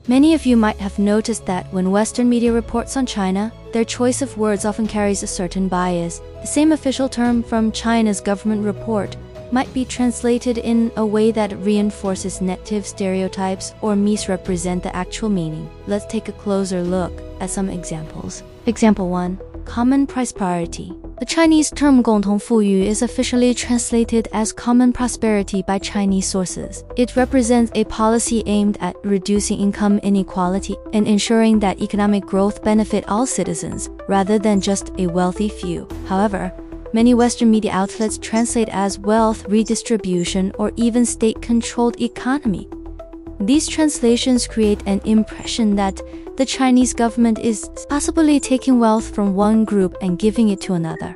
Many of you might have noticed that when Western media reports on China, their choice of words often carries a certain bias. The same official term from China's government report might be translated in a way that reinforces negative stereotypes or misrepresent the actual meaning. Let's take a closer look at some examples. Example 1. Common prosperity. The Chinese term 共同富裕 is officially translated as common prosperity by Chinese sources. It represents a policy aimed at reducing income inequality and ensuring that economic growth benefit all citizens, rather than just a wealthy few. However, many Western media outlets translate as wealth redistribution or even state-controlled economy. These translations create an impression that the Chinese government is possibly taking wealth from one group and giving it to another,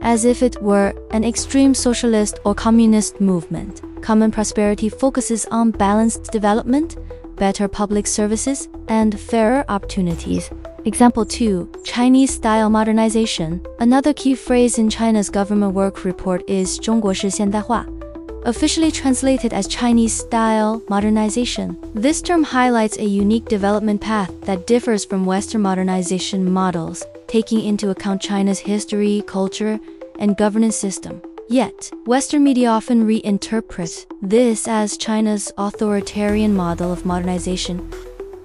as if it were an extreme socialist or communist movement. Common prosperity focuses on balanced development, better public services, and fairer opportunities. Example 2. Chinese-style modernization. Another key phrase in China's government work report is 中国式现代化, officially translated as Chinese-style modernization. This term highlights a unique development path that differs from Western modernization models, taking into account China's history, culture, and governance system. Yet, Western media often reinterpret this as China's authoritarian model of modernization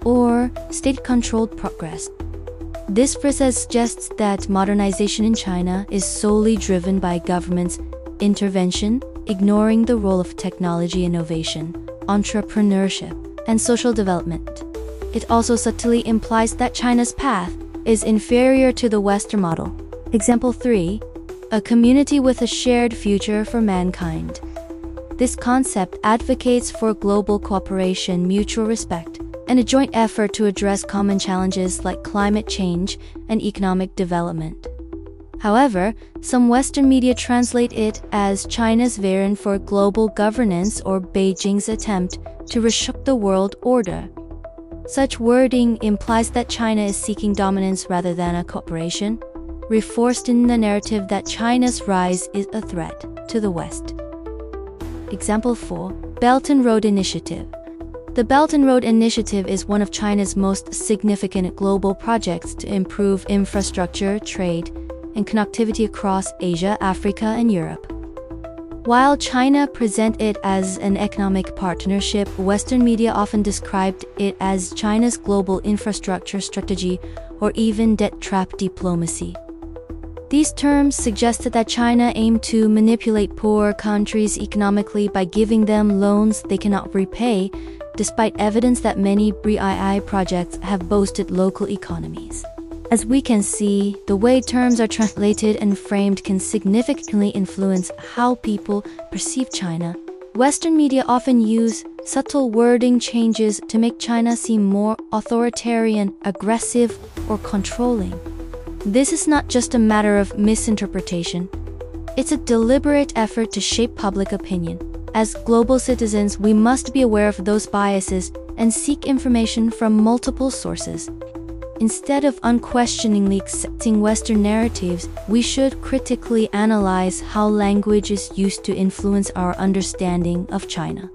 or state-controlled progress. This process suggests that modernization in China is solely driven by government's intervention, ignoring the role of technology innovation, entrepreneurship, and social development. It also subtly implies that China's path is inferior to the Western model. Example 3. A community with a shared future for mankind. This concept advocates for global cooperation, mutual respect, and a joint effort to address common challenges like climate change and economic development. However, some Western media translate it as China's variant for global governance or Beijing's attempt to reshape the world order. Such wording implies that China is seeking dominance rather than a cooperation, reinforced in the narrative that China's rise is a threat to the West. Example 4. Belt and Road Initiative. The Belt and Road Initiative is one of China's most significant global projects to improve infrastructure, trade, and connectivity across Asia, Africa, and Europe. While China presents it as an economic partnership, Western media often described it as China's global infrastructure strategy or even debt trap diplomacy. These terms suggested that China aimed to manipulate poor countries economically by giving them loans they cannot repay, despite evidence that many BRII projects have boosted local economies. As we can see, the way terms are translated and framed can significantly influence how people perceive China. Western media often use subtle wording changes to make China seem more authoritarian, aggressive, or controlling. This is not just a matter of misinterpretation. It's a deliberate effort to shape public opinion. As global citizens, we must be aware of those biases and seek information from multiple sources. Instead of unquestioningly accepting Western narratives, we should critically analyze how language is used to influence our understanding of China.